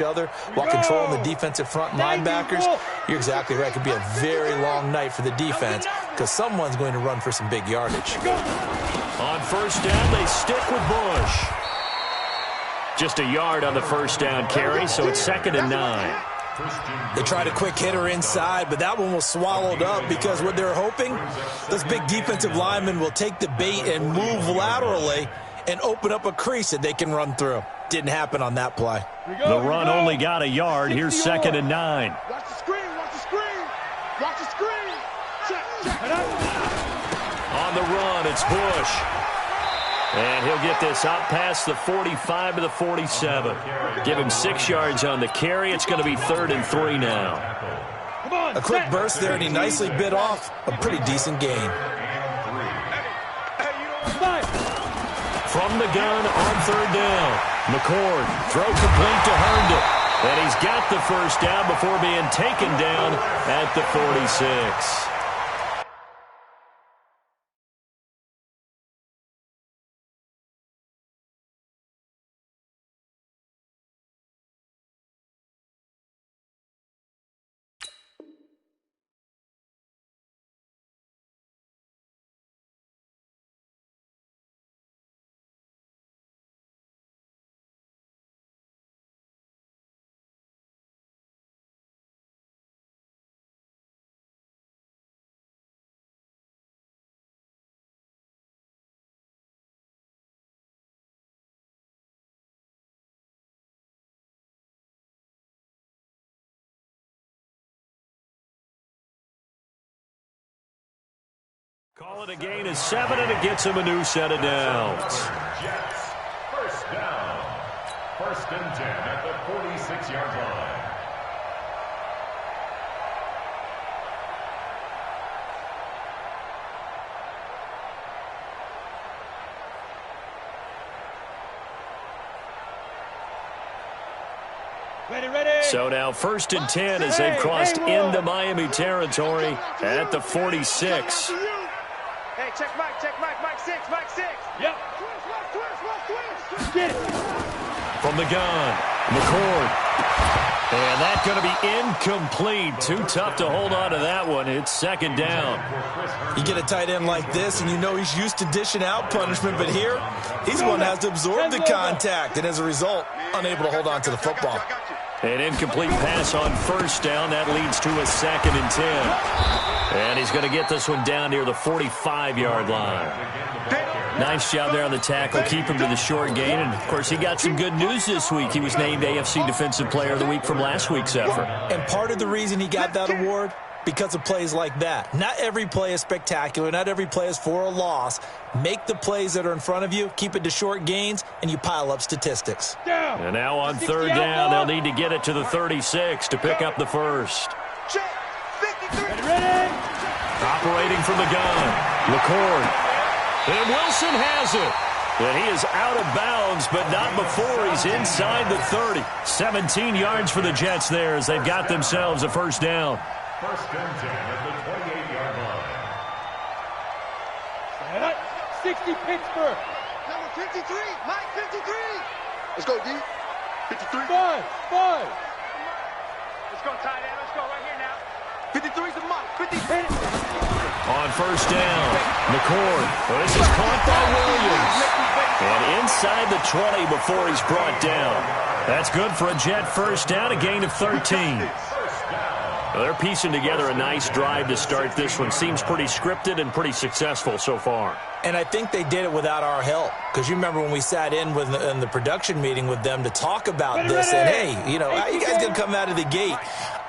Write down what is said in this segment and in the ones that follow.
other while controlling the defensive front linebackers, you're exactly right. It could be a very long night for the defense because someone's going to run for some big yardage. On first down, they stick with Bush. Just a yard on the first down carry, so it's 2nd and 9. They tried a quick hitter inside, but that one was swallowed up because what they're hoping, those big defensive linemen will take the bait and move laterally and open up a crease that they can run through. Didn't happen on that play. The run only got a yard. Here's 2nd and 9. Watch the screen, watch the screen, watch the screen. Check. On the run, it's Bush. And he'll get this out past the 45 to the 47. Give him 6 yards on the carry. It's going to be 3rd and 3 now. A quick burst there, and he nicely bit off a pretty decent gain. From the gun on 3rd down. McCord, throw complete to Herndon. And he's got the first down before being taken down at the 46. Call it a gain of 7, and it gets him a new set of downs. Jets, first down. 1st and 10 at the 46-yard line. Ready. So now 1st and 10 as they've crossed into Miami territory at the 46. Hey, check Mike 6. Yep. Twist. Get it. From the gun, McCord. And that's going to be incomplete. Too tough to hold on to that one. It's 2nd down. You get a tight end like this, and you know he's used to dishing out punishment, but here, he's one that has to absorb the contact, and as a result, unable to hold on to the football. An incomplete pass on 1st down. That leads to a 2nd and 10. And he's going to get this one down near the 45-yard line. Nice job there on the tackle. Keep him to the short gain. And, of course, he got some good news this week. He was named AFC Defensive Player of the Week from last week's effort. And part of the reason he got that award, because of plays like that. Not every play is spectacular. Not every play is for a loss. Make the plays that are in front of you, keep it to short gains, and you pile up statistics. And now on 3rd down, they'll need to get it to the 36 to pick up the first. Ready. Operating from the gun, McCord. And Wilson has it. And he is out of bounds, but not before he's inside the 30. 17 yards for the Jets there as they've got themselves a first down. 1st and 10 at the 28-yard line. 60 Pittsburgh. Number 53, Mike 53. Let's go, D. 53. Five. Let's go, tight end. Let's go right here now. 53's a Mike. 50. On 1st down, McCord. Well, this is caught by Williams. And inside the 20 before he's brought down. That's good for a Jet first down, a gain of 13. Well, they're piecing together a nice drive to start this one. Seems pretty scripted and pretty successful so far. And I think they did it without our help. Because you remember when we sat in the production meeting with them to talk about this. And, hey, you know, how you guys going to come out of the gate?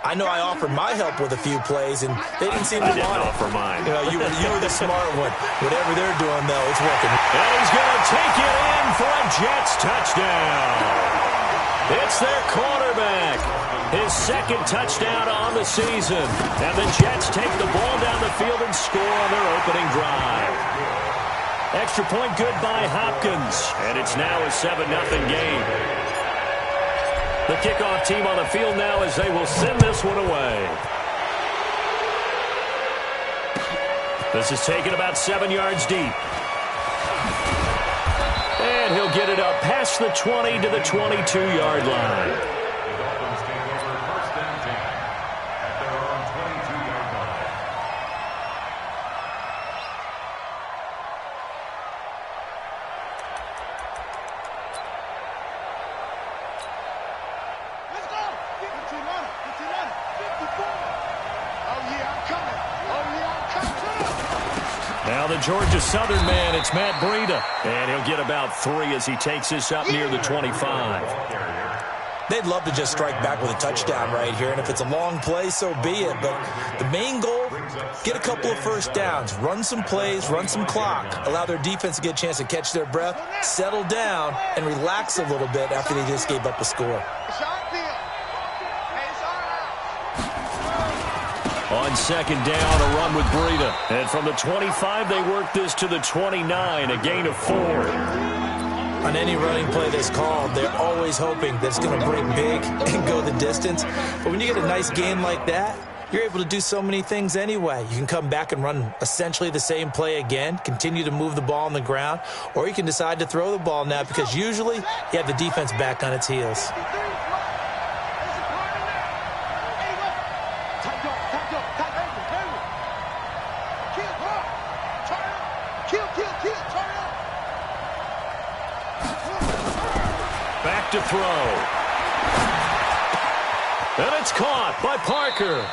I know I offered my help with a few plays, and they didn't seem to want it. I didn't offer mine. You know, you were the smart one. Whatever they're doing, though, it's working. And he's going to take it in for a Jets touchdown. It's their quarterback. His 2nd touchdown on the season. And the Jets take the ball down the field and score on their opening drive. Extra point good by Hopkins. And it's now a 7-0 game. The kickoff team on the field now as they will send this one away. This is taken about 7 yards deep. And he'll get it up past the 20 to the 22-yard line. Now the Georgia Southern man, it's Matt Breida. And he'll get about 3 as he takes this up near the 25. They'd love to just strike back with a touchdown right here, and if it's a long play, so be it. But the main goal, get a couple of first downs, run some plays, run some clock, allow their defense to get a chance to catch their breath, settle down, and relax a little bit after they just gave up a score. On second down, a run with Breida. And from the 25, they work this to the 29, a gain of 4. On any running play that's called, they're always hoping that it's going to break big and go the distance. But when you get a nice gain like that, you're able to do so many things anyway. You can come back and run essentially the same play again, continue to move the ball on the ground, or you can decide to throw the ball now because usually you have the defense back on its heels. Back to throw. And it's caught by Parker.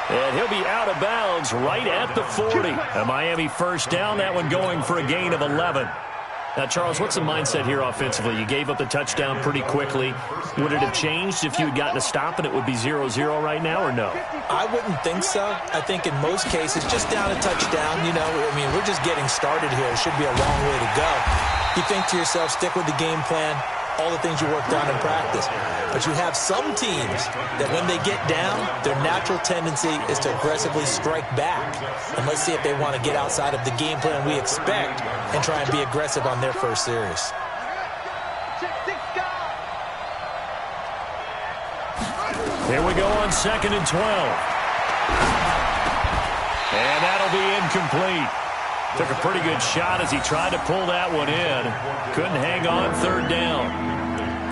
And he'll be out of bounds right at the 40. A Miami first down, that one going for a gain of 11. Now, Charles, what's the mindset here offensively? You gave up the touchdown pretty quickly. Would it have changed if you had gotten a stop and it would be 0-0 right now, or no? I wouldn't think so. I think in most cases, just down a touchdown, you know, I mean, we're just getting started here. It should be a long way to go. You think to yourself, stick with the game plan, all the things you worked on in practice. But you have some teams that when they get down, their natural tendency is to aggressively strike back. And let's see if they want to get outside of the game plan we expect and try and be aggressive on their first series. Here we go on second and 12. And that'll be incomplete. Took a pretty good shot as he tried to pull that one in. Couldn't hang on third down.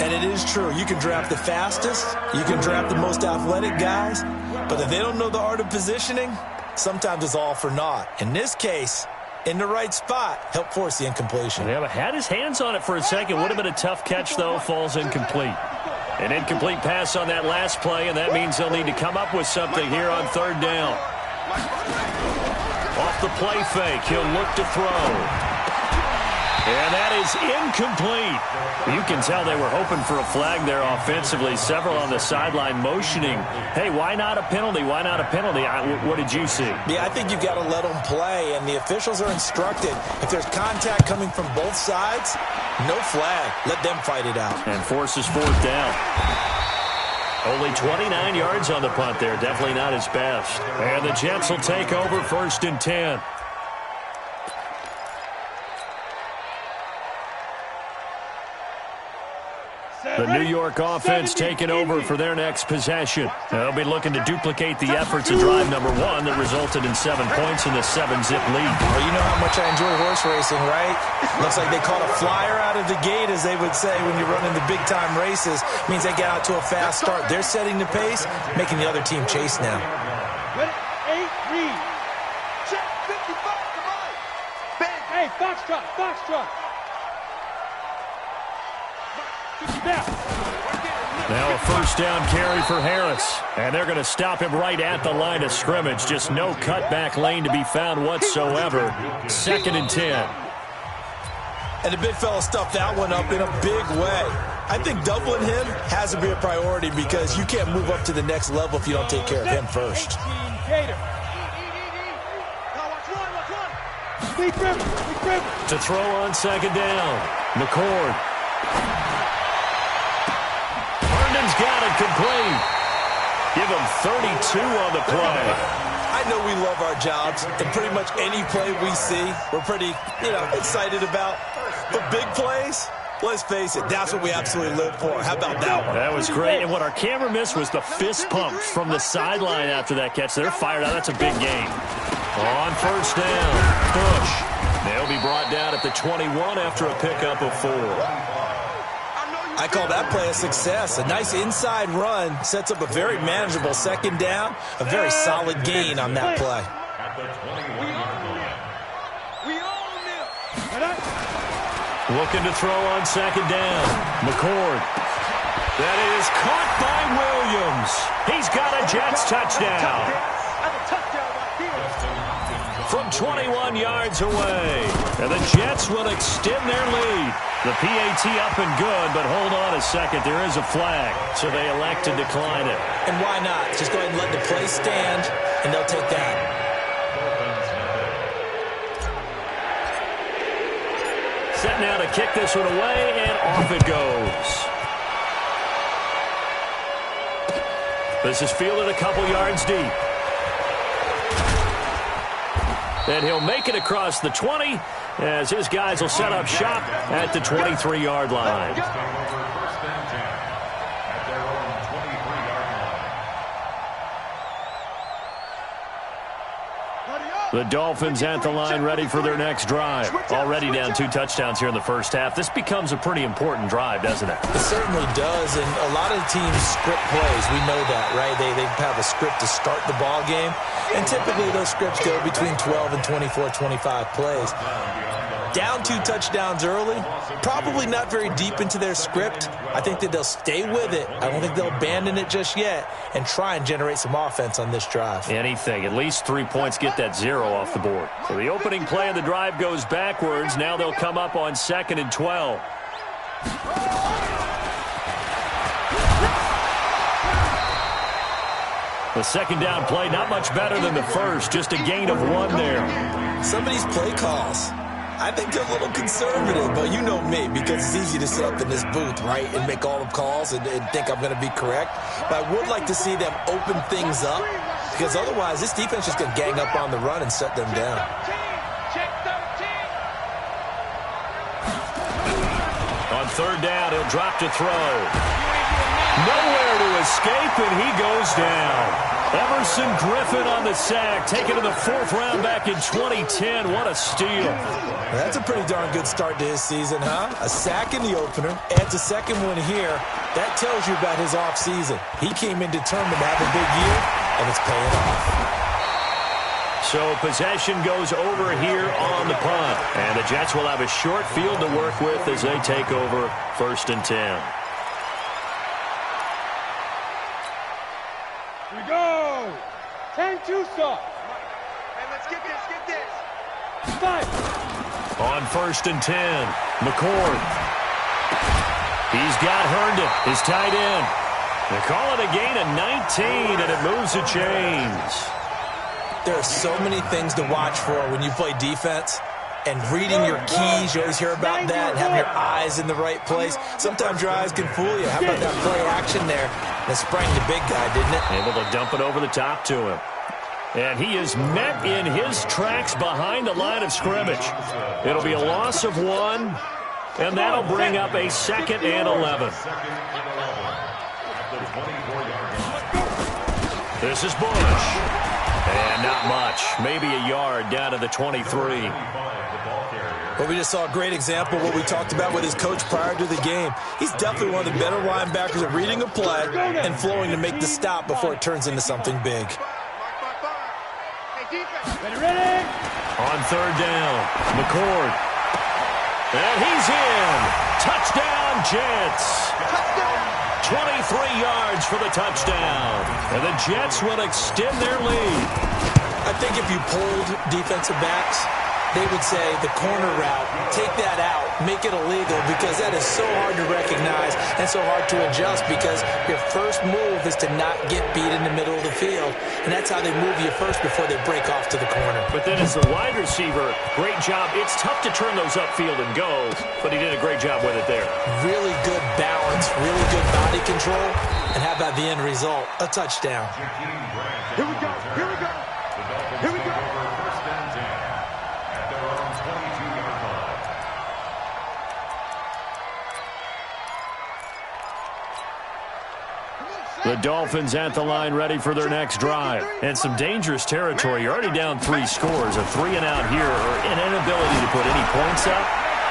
And it is true. You can draft the fastest. You can draft the most athletic guys. But if they don't know the art of positioning, sometimes it's all for naught. In this case, in the right spot, help force the incompletion. Yeah, but had his hands on it for a second. Would have been a tough catch, though. Falls incomplete. An incomplete pass on that last play, and that means they'll need to come up with something here on third down. Off the play fake, he'll look to throw. And that is incomplete. You can tell they were hoping for a flag there offensively. Several on the sideline motioning. Hey, why not a penalty? Why not a penalty? What did you see? Yeah, I think you've got to let them play, and the officials are instructed. If there's contact coming from both sides, no flag. Let them fight it out. And forces fourth down. Only 29 yards on the punt there. Definitely not his best. And the Jets will take over first and 10. The New York offense taking over for their next possession. They'll be looking to duplicate the efforts of drive number 1 that resulted in 7 points in the 7-zip lead. Well, you know how much I enjoy horse racing, right? Looks like they caught a flyer out of the gate, as they would say when you're running the big-time races. Means they get out to a fast start. They're setting the pace, making the other team chase now. Ready? 8, read. Check 55, come on. Bang. Hey, foxtrot, foxtrot. Now a first down carry for Harris. And they're going to stop him right at the line of scrimmage. Just no cutback lane to be found whatsoever. Second and 10. And the big fella stuffed that one up in a big way. I think doubling him has to be a priority because you can't move up to the next level if you don't take care of him first. To throw on second down. McCord. Got it complete. Give him 32 on the play. I know we love our jobs, and pretty much any play we see, we're pretty, excited about. But big plays, let's face it, that's what we absolutely live for. How about that one? That was great. And what our camera missed was the fist pumps from the sideline after that catch. They're fired out. That's a big gain. On first down, Bush. They'll be brought down at the 21 after a pickup of 4. I call that play a success. A nice inside run sets up a very manageable second down, a very solid gain on that play. Looking to throw on second down. McCord. That is caught by Williams. He's got a Jets touchdown. from 21 yards away. And the Jets will extend their lead. The PAT up and good, but hold on a second. There is a flag, so they elect to decline it. And why not? Just go ahead and let the play stand, and they'll take that. Set now to kick this one away, and off it goes. This is fielded a couple yards deep. And he'll make it across the 20 as his guys will set up shop at the 23-yard line. The Dolphins at the line ready for their next drive. Already down 2 touchdowns here in the first half. This becomes a pretty important drive, doesn't it? It certainly does, and a lot of teams script plays. We know that, right? They have a script to start the ball game, and typically those scripts go between 12 and 24, 25 plays. Down 2 touchdowns early, probably not very deep into their script. I think that they'll stay with it. I don't think they'll abandon it just yet and try and generate some offense on this drive. Anything. At least 3 points, get that 0 off the board. So the opening play of the drive goes backwards. Now they'll come up on 2nd and 12. The second down play, not much better than the first. Just a gain of 1 there. Some of these play calls, I think they're a little conservative, but you know me, because it's easy to sit up in this booth, right, and make all the calls and think I'm going to be correct. But I would like to see them open things up, because otherwise this defense is going to gang up on the run and shut them down. On 3rd down, he'll drop to throw. Nowhere to escape, and he goes down. Emerson Griffin on the sack, taken in the 4th round back in 2010. What a steal. That's a pretty darn good start to his season, huh? A sack in the opener, adds a second one here. That tells you about his offseason. He came in determined to have a big year, and it's paying off. So possession goes over here on the punt. And the Jets will have a short field to work with as they take over 1st and 10. Here we go. 10-2 stop. Hey, let's get this. Fight. On 1st and 10, McCord. He's got Herndon, his tight end. They call it a gain of 19, and it moves the chains. There are so many things to watch for when you play defense. And reading your keys, you always hear about that, and having your eyes in the right place. Sometimes your eyes can fool you. How about that play action there? That sprang the big guy, didn't it? Able to dump it over the top to him. And he is met in his tracks behind the line of scrimmage. It'll be a loss of 1, and that'll bring up a 2nd and 11. This is Bush. And not much. Maybe a yard down to the 23. Well, we just saw a great example of what we talked about with his coach prior to the game. He's definitely one of the better linebackers at reading a play and flowing to make the stop before it turns into something big. Ready. On 3rd down, McCord. And he's in. Touchdown, Jets. 23 yards for the touchdown. And the Jets will extend their lead. I think if you polled defensive backs, they would say the corner route, take that out, make it illegal, because that is so hard to recognize and so hard to adjust, because your first move is to not get beat in the middle of the field, and that's how they move you first before they break off to the corner. But then as a wide receiver, great job. It's tough to turn those upfield and go, but he did a great job with it there. Really good balance, really good body control, and how about the end result? A touchdown. Here we go. Here we go. Here we go. The Dolphins at the line ready for their next drive. And some dangerous territory. You're already down 3 scores. A 3 and out here, or an inability to put any points up.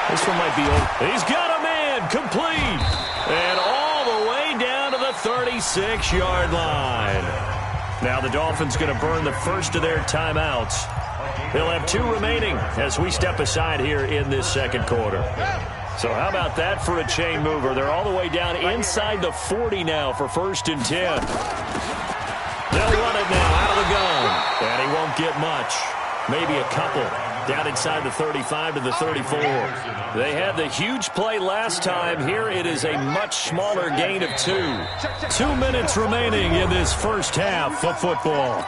This one might be over. He's got a man complete. And all the way down to the 36-yard line. Now the Dolphins going to burn the first of their timeouts. They'll have 2 remaining as we step aside here in this second quarter. So how about that for a chain mover? They're all the way down inside the 40 now for 1st and 10. They'll run it now out of the gun. And he won't get much. maybe a couple. Down inside the 35 to the 34. They had the huge play last time. Here it is a much smaller gain of 2. 2 minutes remaining in this first half of football.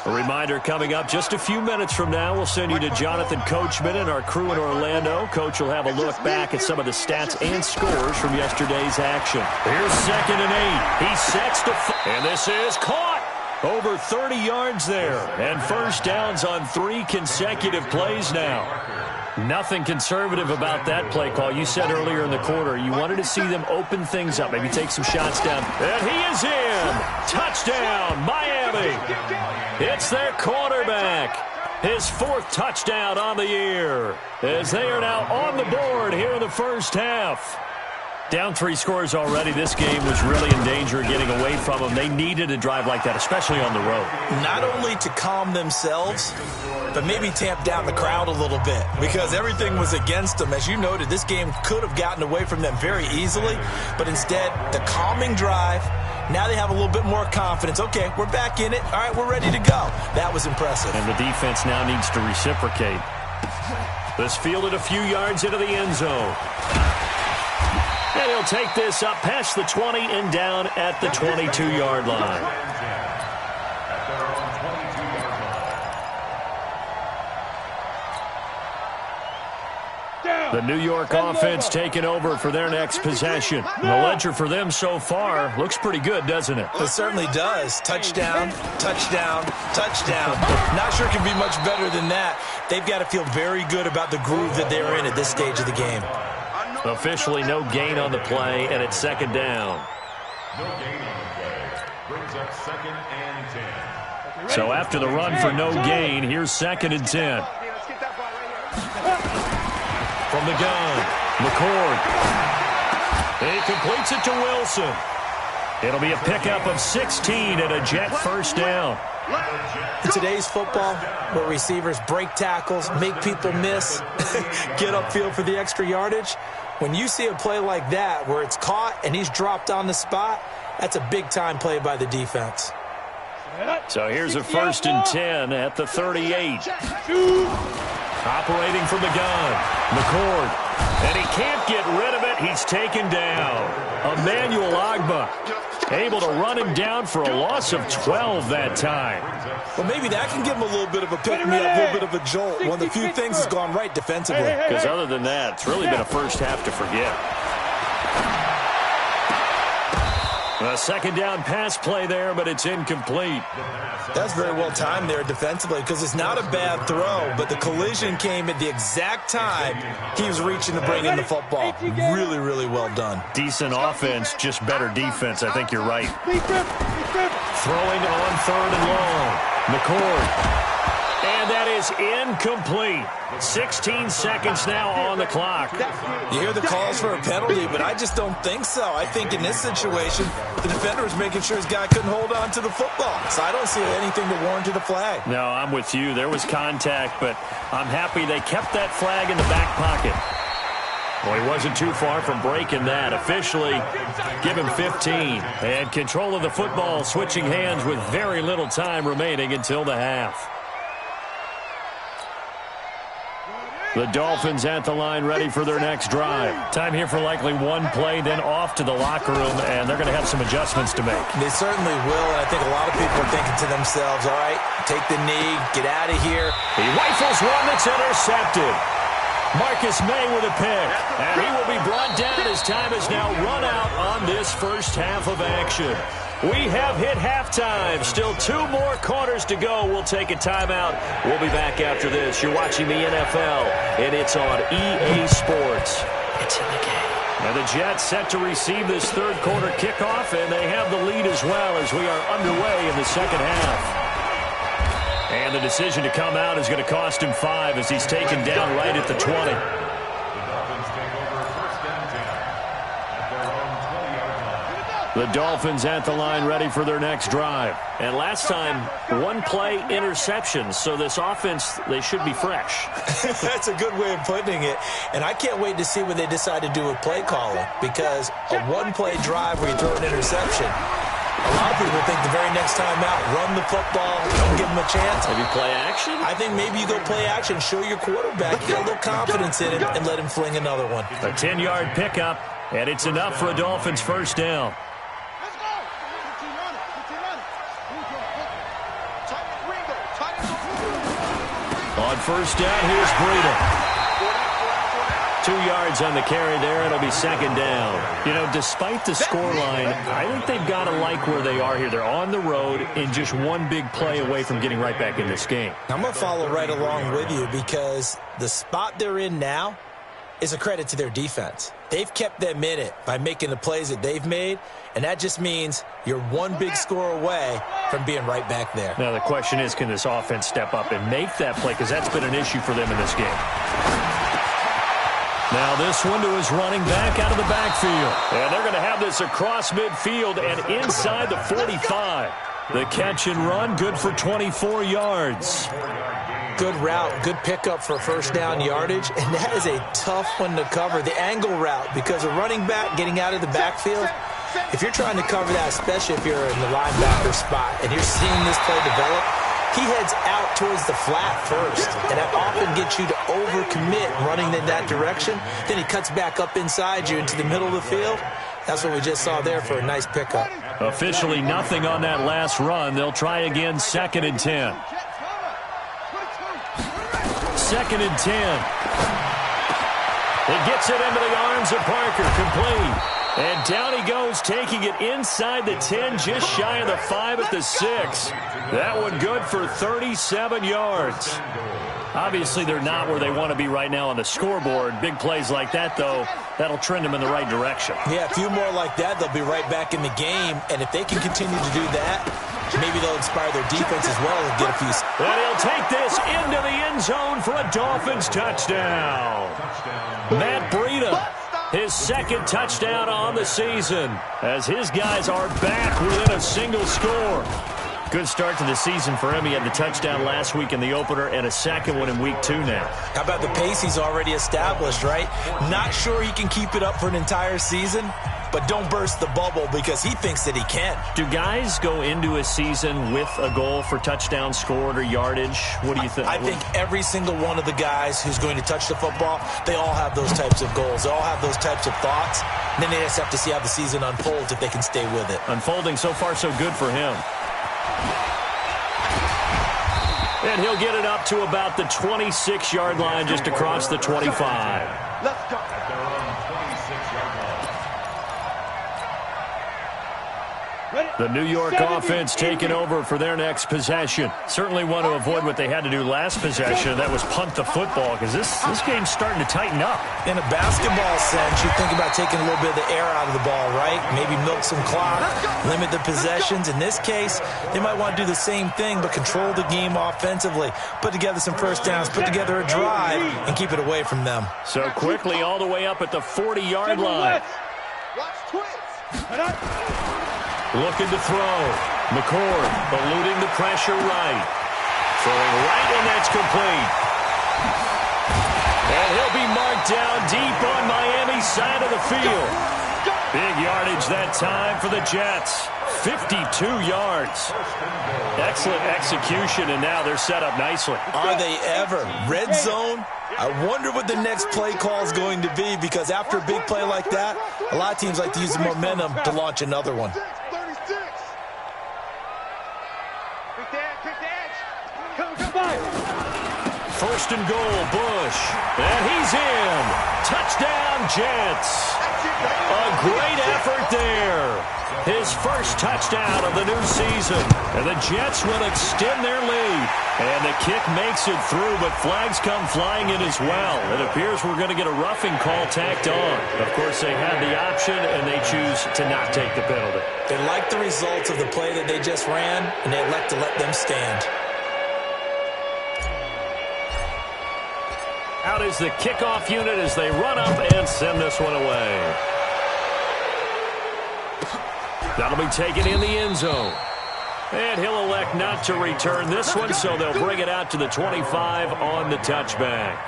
A reminder coming up just a few minutes from now. We'll send you to Jonathan Coachman and our crew in Orlando. Coach will have a look back at some of the stats and scores from yesterday's action. Here's 2nd and 8. He sets to and this is caught. Over 30 yards there. And first downs on 3 consecutive plays now. Nothing conservative about that play call. You said earlier in the quarter you wanted to see them open things up, maybe take some shots down. And he is in. Touchdown, Miami. It's their quarterback. His 4th touchdown on the year. As they are now on the board here in the first half. Down 3 scores already. This game was really in danger of getting away from them. They needed a drive like that, especially on the road. Not only to calm themselves, but maybe tamp down the crowd a little bit because everything was against them. As you noted, this game could have gotten away from them very easily, but instead, the calming drive, now they have a little bit more confidence. Okay, we're back in it. All right, we're ready to go. That was impressive. And the defense now needs to reciprocate. This fielded a few yards into the end zone. And he'll take this up past the 20 and down at the 22-yard line. The New York offense taking over for their next possession. The ledger for them so far looks pretty good, doesn't it? It certainly does. Touchdown, touchdown, touchdown. Not sure it can be much better than that. They've got to feel very good about the groove that they're in at this stage of the game. Officially no gain on the play, and it's 2nd down. No gain on the play. Brings up 2nd and 10. So after the run for no gain, here's 2nd and 10. From the gun, McCord. He completes it to Wilson. It'll be a pickup of 16 and a Jet first down. In today's football, where receivers break tackles, make people miss, get upfield for the extra yardage, when you see a play like that where it's caught and he's dropped on the spot, that's a big-time play by the defense. So here's a 1st and 10 at the 38. Operating from the gun, McCord. And he can't get rid of it. He's taken down. Emmanuel Ogbah able to run him down for a loss of 12 that time. Well, maybe that can give him a little bit of a pick-me-up, a little bit of a jolt. One of the few things has gone right defensively. Because other than that, it's really been a first half to forget. A 2nd down pass play there, but it's incomplete. That's very well timed there defensively because it's not a bad throw, but the collision came at the exact time he was reaching to bring in the football. Really, really well done. Decent offense, just better defense. I think you're right. Throwing on 3rd and long. McCord. And that is incomplete. 16 seconds now on the clock. You hear the calls for a penalty, but I just don't think so. I think in this situation, the defender was making sure his guy couldn't hold on to the football. So I don't see anything to warrant a flag. No, I'm with you. There was contact, but I'm happy they kept that flag in the back pocket. Well, he wasn't too far from breaking that. Officially, give him 15. And control of the football, switching hands with very little time remaining until the half. The Dolphins at the line ready for their next drive. Time here for likely one play, then off to the locker room, and they're going to have some adjustments to make. They certainly will, and I think a lot of people are thinking to themselves, all right, take the knee, get out of here. He rifles one that's intercepted. Marcus May with a pick, and he will be brought down as time has now run out on this first half of action. We have hit halftime. Still 2 more quarters to go. We'll take a timeout. We'll be back after this. You're watching the NFL, and it's on EA Sports. It's in the game. And the Jets set to receive this 3rd quarter kickoff, and they have the lead as well as we are underway in the 2nd half. And the decision to come out is going to cost him 5 as he's taken down right at the 20. The Dolphins at the line ready for their next drive. And last time, 1 play interception. So this offense, they should be fresh. That's a good way of putting it. And I can't wait to see what they decide to do with play calling. Because a 1-play drive where you throw an interception, A lot of people think the very next time out, run the football, don't give him a chance. Maybe play action? I think maybe you go play action, show your quarterback, you got a little confidence in him, and let him fling another one. A 10-yard pickup, and it's enough for a Dolphins first down. On first down, here's Breida. 2 yards on the carry there. It'll be second down. You know, despite the scoreline, I think they've got to like where they are here. They're on the road and just one big play away from getting right back in this game. I'm going to follow right along with you because the spot they're in now is a credit to their defense. They've kept them in it by making the plays that they've made, and that just means you're one big score away from being right back there. Now, the question is, can this offense step up and make that play? Because that's been an issue for them in this game. Now this one to his running back out of the backfield. And they're going to have this across midfield and inside the 45. The catch and run, good for 24 yards. Good route, good pickup for first down yardage, and that is a tough one to cover, the angle route, because a running back getting out of the backfield, if you're trying to cover that, especially if you're in the linebacker spot and you're seeing this play develop, he heads out towards the flat first, and that often gets you to overcommit running in that direction. Then he cuts back up inside you into the middle of the field. That's what we just saw there for a nice pickup. Officially nothing on that last run. They'll try again, 2nd and 10. 2nd and 10. It gets it into the arms of Parker, complete. And down he goes, taking it inside the 10, just shy of the 5 at the 6. That one good for 37 yards. Obviously, they're not where they want to be right now on the scoreboard. Big plays like that, though, that'll trend them in the right direction. Yeah, a few more like that, they'll be right back in the game. And if they can continue to do that, maybe they'll inspire their defense as well and get a piece. And he'll take this into the end zone for a Dolphins touchdown. Matt Breida, his 2nd touchdown on the season, as his guys are back within a single score. Good start to the season for him. He had the touchdown last week in the opener and a second one in week 2 now. How about the pace he's already established, right? Not sure he can keep it up for an entire season, but don't burst the bubble because he thinks that he can. Do guys go into a season with a goal for touchdown scored or yardage? What do you think? I think every single one of the guys who's going to touch the football, they all have those types of goals. They all have those types of thoughts. And then they just have to see how the season unfolds if they can stay with it. Unfolding so far so good for him. And he'll get it up to about the 26-yard line, just across the 25. Let's go. The New York offense taking over for their next possession. Certainly want to avoid what they had to do last possession. That was punt the football, because this game's starting to tighten up. In a basketball sense, you think about taking a little bit of the air out of the ball, right? Maybe milk some clock, limit the possessions. In this case, they might want to do the same thing, but control the game offensively. Put together some first downs, put together a drive, and keep it away from them. So quickly all the way up at the 40-yard line. Watch twins. Looking to throw. McCord eluding the pressure right. Throwing right, and that's complete. And he'll be marked down deep on Miami's side of the field. Big yardage that time for the Jets. 52 yards. Excellent execution, and now they're set up nicely. Are they ever? Red zone? I wonder what the next play call is going to be, because after a big play like that, a lot of teams like to use the momentum to launch another one. 36. Quick edge. Come on. First and goal, Bush. And he's in. Touchdown, Jets. A great effort there. His first touchdown of the new season. And the Jets will extend their lead. And the kick makes it through, but flags come flying in as well. It appears we're going to get a roughing call tacked on. Of course, they had the option, and they choose to not take the penalty. They like the results of the play that they just ran, and they elect to let them stand. Out is the kickoff unit as they run up and send this one away. That'll be taken in the end zone. And he'll elect not to return this one, so they'll bring it out to the 25 on the touchback.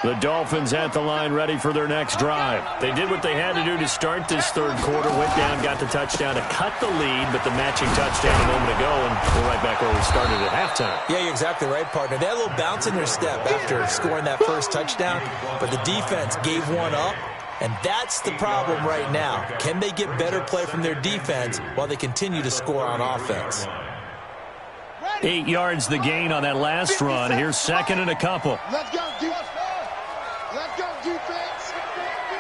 The Dolphins at the line ready for their next drive. They did what they had to do to start this third quarter. Went down, got the touchdown to cut the lead, but the matching touchdown a moment ago, and we're right back where we started at halftime. Yeah, you're exactly right, partner. They had a little bounce in their step after scoring that first touchdown, but the defense gave one up, and that's the problem right now. Can they get better play from their defense while they continue to score on offense? 8 yards the gain on that last run. Here's second and a couple. Let's go, defense. Let's go, defense.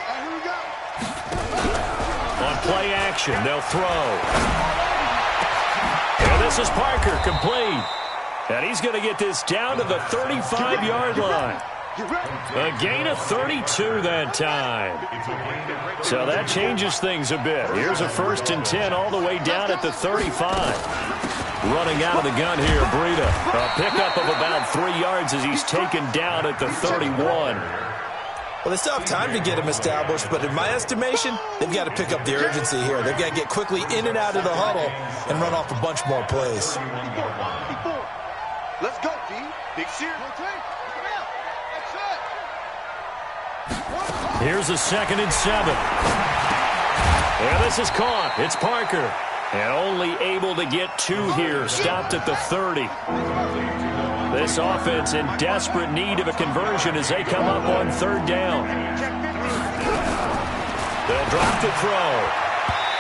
And here we go. On play action, they'll throw. And this is Parker, complete. And he's going to get this down to the 35-yard line. A gain of 32 that time. So that changes things a bit. Here's a 1st and 10 all the way down at the 35. Running out of the gun here, Breida. A pickup of about 3 yards as he's taken down at the 31. Well, they still have time to get him established, but in my estimation, they've got to pick up the urgency here. They've got to get quickly in and out of the huddle and run off a bunch more plays. Let's go, D. Big Sear. Here's a 2nd and 7. And this is caught. It's Parker. And only able to get 2 here. Stopped at the 30. This offense in desperate need of a conversion as they come up on 3rd down. They'll drop the throw.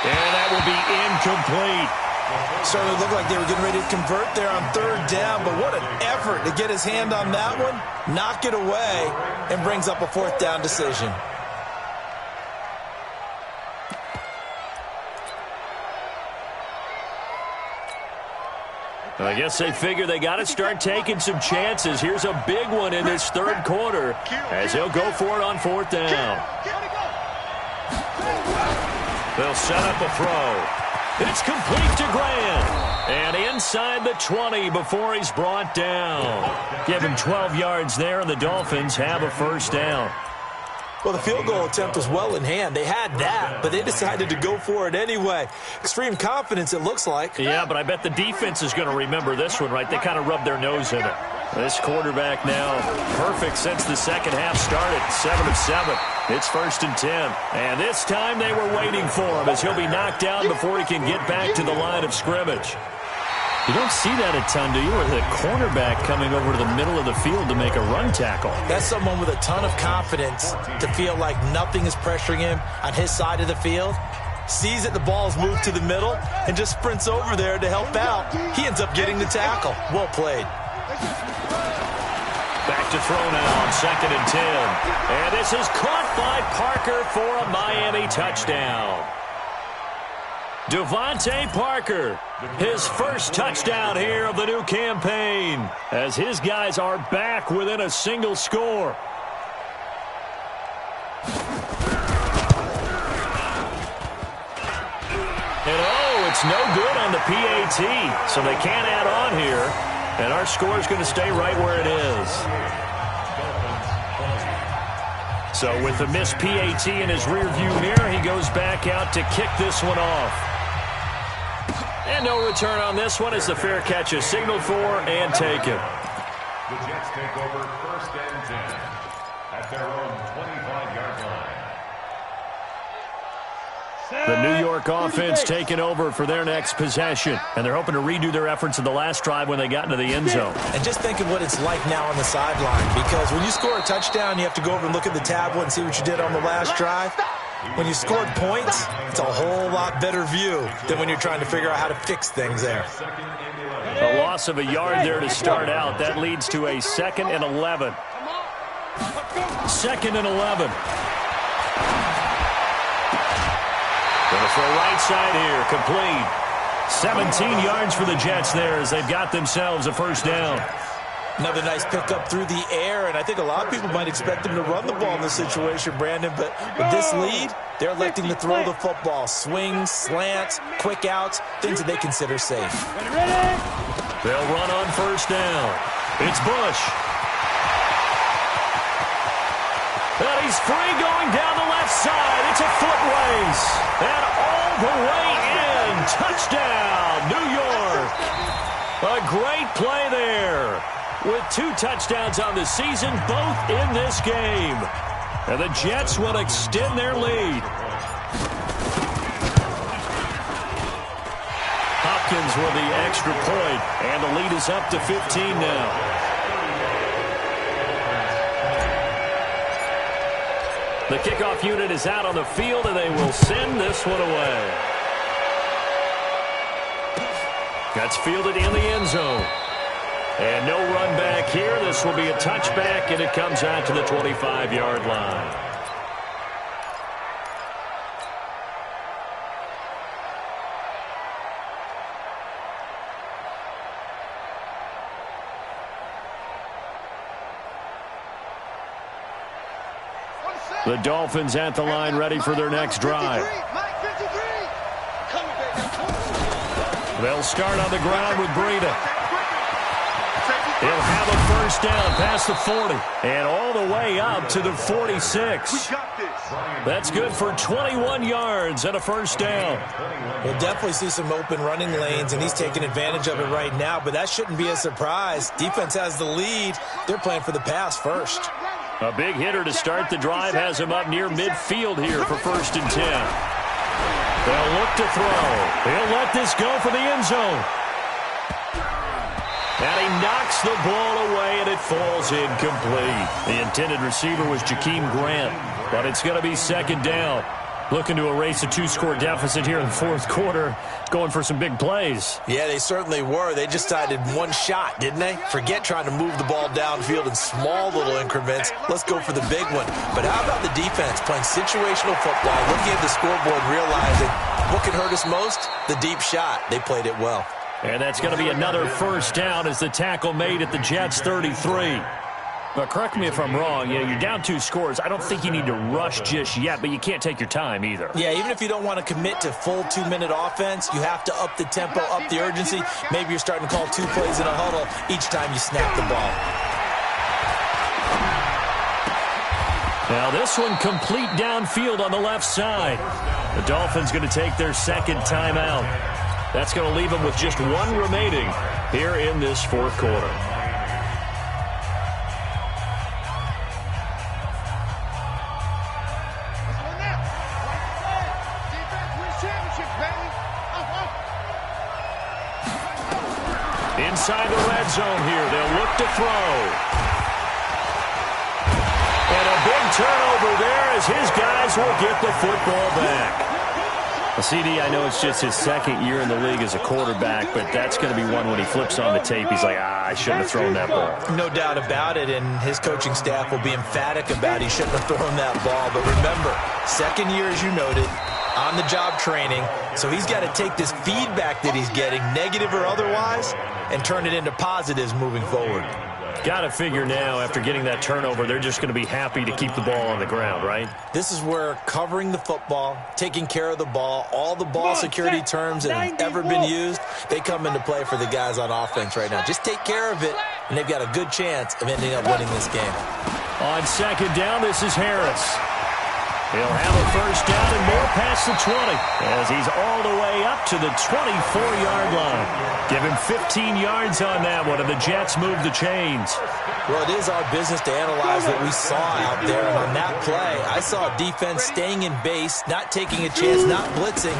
And that will be incomplete. Certainly looked like they were getting ready to convert there on 3rd down, but what an effort to get his hand on that one, knock it away, and brings up a 4th down decision. I guess they figure they got to start taking some chances. Here's a big one in this 3rd quarter as he'll go for it on 4th down. They'll set up a throw. It's complete to Graham. And inside the 20 before he's brought down. Give him 12 yards there, and the Dolphins have a 1st down. Well, the field goal attempt was well in hand. They had that, but they decided to go for it anyway. Extreme confidence, it looks like. Yeah, but I bet the defense is going to remember this one, right? They kind of rubbed their nose in it. This quarterback now perfect since the second half started. 7 of 7. It's 1st and 10. And this time they were waiting for him as he'll be knocked down before he can get back to the line of scrimmage. You don't see that a ton, do you? Or the cornerback coming over to the middle of the field to make a run tackle. That's someone with a ton of confidence to feel like nothing is pressuring him on his side of the field. Sees that the ball's moved to the middle and just sprints over there to help out. He ends up getting the tackle. Well played. Back to throw now on 2nd and 10. And this is caught by Parker for a Miami touchdown. Devontae Parker, his 1st touchdown here of the new campaign, as his guys are back within a single score. And it's no good on the PAT, so they can't add on here, and our score is going to stay right where it is. So with the missed PAT in his rearview mirror, he goes back out to kick this one off. And no return on this one as the fair catch is signaled for and taken. The Jets take over 1st and 10 at their own 25-yard line. The New York offense taking over for their next possession. And they're hoping to redo their efforts in the last drive when they got into the end zone. And just think of what it's like now on the sideline, because when you score a touchdown, you have to go over and look at the tablet and see what you did on the last drive. When you scored points, it's a whole lot better view than when you're trying to figure out how to fix things there. A loss of a yard there to start out. That leads to a 2nd and 11. 2nd and 11. Going to throw right side here, complete. 17 yards for the Jets there as they've got themselves a 1st down. Another nice pickup through the air, and I think a lot of people might expect them to run the ball in this situation, Brandon, but with this lead, they're electing to throw the football. Swings, slants, quick outs, things that they consider safe. They'll run on 1st down. It's Bush. And he's free going down the left side. It's a foot race. And all the way in. Touchdown, New York. A great play there. with 2 touchdowns on the season, both in this game. And the Jets will extend their lead. Hopkins with the extra point, and the lead is up to 15 now. The kickoff unit is out on the field, and they will send this one away. That's fielded in the end zone. And no run back here. This will be a touchback, and it comes out to the 25-yard line. The Dolphins at the line, ready for their next drive. They'll start on the ground with Breida. He'll have a first down past the 40 and all the way up to the 46. That's good for 21 yards and a first down. We'll definitely see some open running lanes, and he's taking advantage of it right now, but that shouldn't be a surprise. Defense has the lead. They're playing for the pass first. A big hitter to start the drive has him up near midfield here for 1st and 10. They'll look to throw. He'll let this go for the end zone. And he knocks the ball away, and it falls incomplete. The intended receiver was Jakeem Grant, but it's going to be 2nd down. Looking to erase a 2-score deficit here in the 4th quarter, going for some big plays. Yeah, they certainly were. They just decided one shot, didn't they? Forget trying to move the ball downfield in small little increments. Let's go for the big one. But how about the defense playing situational football, looking at the scoreboard, realizing what can hurt us most? The deep shot. They played it well. And that's going to be another first down as the tackle made at the Jets' 33. But correct me if I'm wrong, you're down 2 scores. I don't think you need to rush just yet, but you can't take your time either. Yeah, even if you don't want to commit to full 2-minute offense, you have to up the tempo, up the urgency. Maybe you're starting to call 2 plays in a huddle each time you snap the ball. Now this one complete downfield on the left side. The Dolphins going to take their 2nd timeout. That's going to leave them with just 1 remaining here in this 4th quarter. Inside the red zone here, they'll look to throw. And a big turnover there as his guys will get the football back. CD, I know it's just his 2nd year in the league as a quarterback, but that's going to be one when he flips on the tape. He's like, I shouldn't have thrown that ball. No doubt about it, and his coaching staff will be emphatic about he shouldn't have thrown that ball. But remember, 2nd year, as you noted, on-the-job training, so he's got to take this feedback that he's getting, negative or otherwise, and turn it into positives moving forward. Got to figure now, after getting that turnover, they're just going to be happy to keep the ball on the ground, right? This is where covering the football, taking care of the ball, all the ball security terms that have ever been used, they come into play for the guys on offense right now. Just take care of it, and they've got a good chance of ending up winning this game. On 2nd down, this is Harris. He'll have a first down and more past the 20 as he's all the way up to the 24-yard line. Give him 15 yards on that one, and the Jets move the chains. Well, it is our business to analyze what we saw out there, and on that play, I saw defense staying in base, not taking a chance, not blitzing,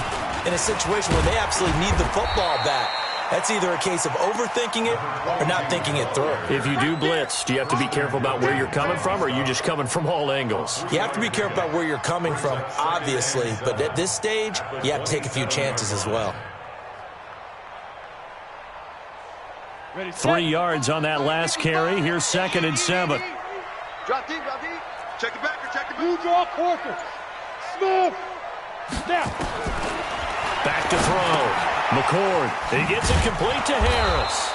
in a situation where they absolutely need the football back. That's either a case of overthinking it or not thinking it through. If you do blitz, do you have to be careful about where you're coming from, or are you just coming from all angles? You have to be careful about where you're coming from, obviously, but at this stage, you have to take a few chances as well. 3 yards on that last carry. Here's 2nd and 7. Drop deep, drop deep. Check the back, check the back. You draw quarter. Smooth. Snap. Back to throw. McCord, he gets it complete to Harris.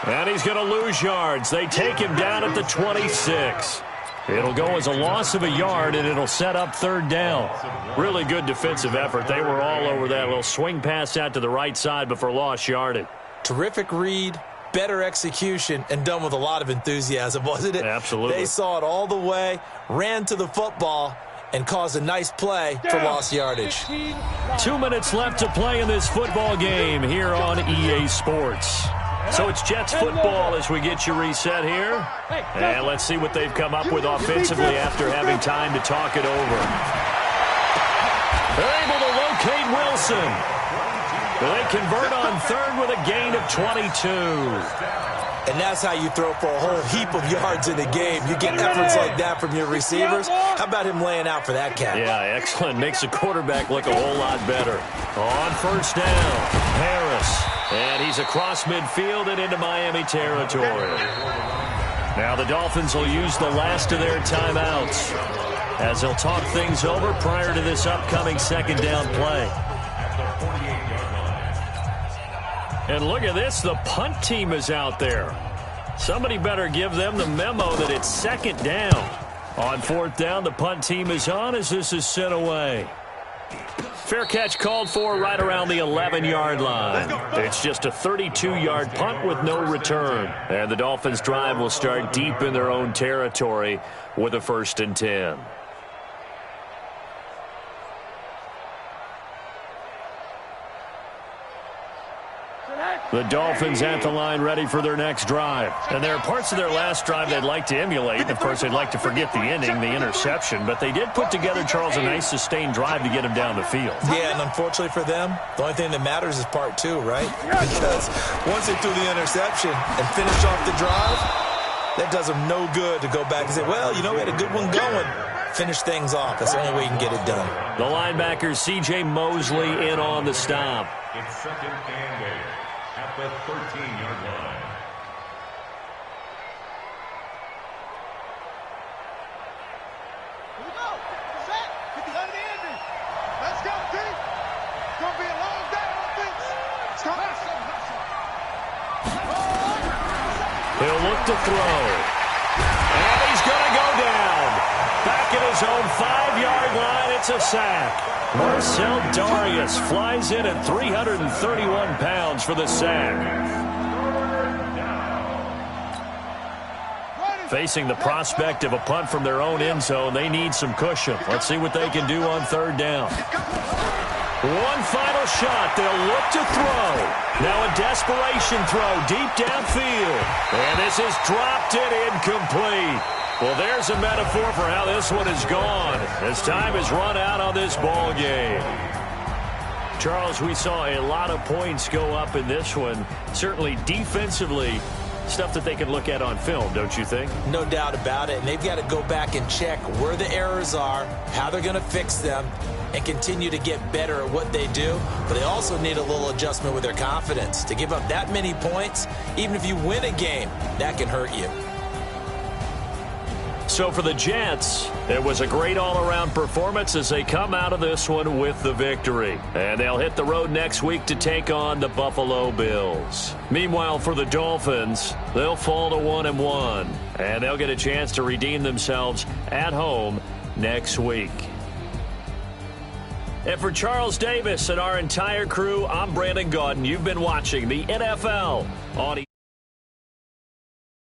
And he's going to lose yards. They take him down at the 26. It'll go as a loss of a yard, and it'll set up 3rd down. Really good defensive effort. They were all over that little swing pass out to the right side before lost yardage. Terrific read, better execution, and done with a lot of enthusiasm, wasn't it? Absolutely. They saw it all the way, ran to the football, and caused a nice play for lost yardage. 2 minutes left to play in this football game here on EA Sports. So it's Jets football as we get you reset here. And let's see what they've come up with offensively after having time to talk it over. They're able to locate Wilson. They convert on third with a gain of 22. And that's how you throw for a whole heap of yards in a game. You get efforts like that from your receivers. How about him laying out for that cat? Yeah, excellent. Makes the quarterback look a whole lot better. On first down, Harris. And he's across midfield and into Miami territory. Now the Dolphins will use the last of their timeouts as they'll talk things over prior to this upcoming second down play. And look at this, the punt team is out there. Somebody better give them the memo that it's second down. On fourth down, the punt team is on as this is sent away. Fair catch called for right around the 11-yard line. It's just a 32-yard punt with no return. And the Dolphins' drive will start deep in their own territory with a 1st and 10. The Dolphins at the line ready for their next drive. And there are parts of their last drive they'd like to emulate. And, of course, they'd like to forget the ending, the interception. But they did put together, Charles, a nice sustained drive to get him down the field. Yeah, and unfortunately for them, the only thing that matters is part 2, right? Because once they threw the interception and finished off the drive, that does them no good to go back and say, well, you know, we had a good one going. Finish things off. That's the only way you can get it done. The linebacker, C.J. Mosley, in on the stop. It's second and 8 at the 13-yard line. Here we go. Set. Get the ending. Let's go, team. It's going to be a long day on offense. It's coming. He'll look to throw. And he's going to go down. Back at his own 5-yard line, it's a sack. Marcel Darius flies in at 331 pounds for the sack. Facing the prospect of a punt from their own end zone, they need some cushion. Let's see what they can do on third down. One final shot. They'll look to throw. Now a desperation throw deep downfield. And this is dropped it incomplete. Well, there's a metaphor for how this one is gone as time has run out on this ball game. Charles, we saw a lot of points go up in this one. Certainly defensively, stuff that they can look at on film, don't you think? No doubt about it. And they've got to go back and check where the errors are, how they're going to fix them, and continue to get better at what they do. But they also need a little adjustment with their confidence. To give up that many points, even if you win a game, that can hurt you. So for the Jets, it was a great all-around performance as they come out of this one with the victory. And they'll hit the road next week to take on the Buffalo Bills. Meanwhile, for the Dolphins, they'll fall to 1-1. And they'll get a chance to redeem themselves at home next week. And for Charles Davis and our entire crew, I'm Brandon Gaudin. You've been watching the NFL on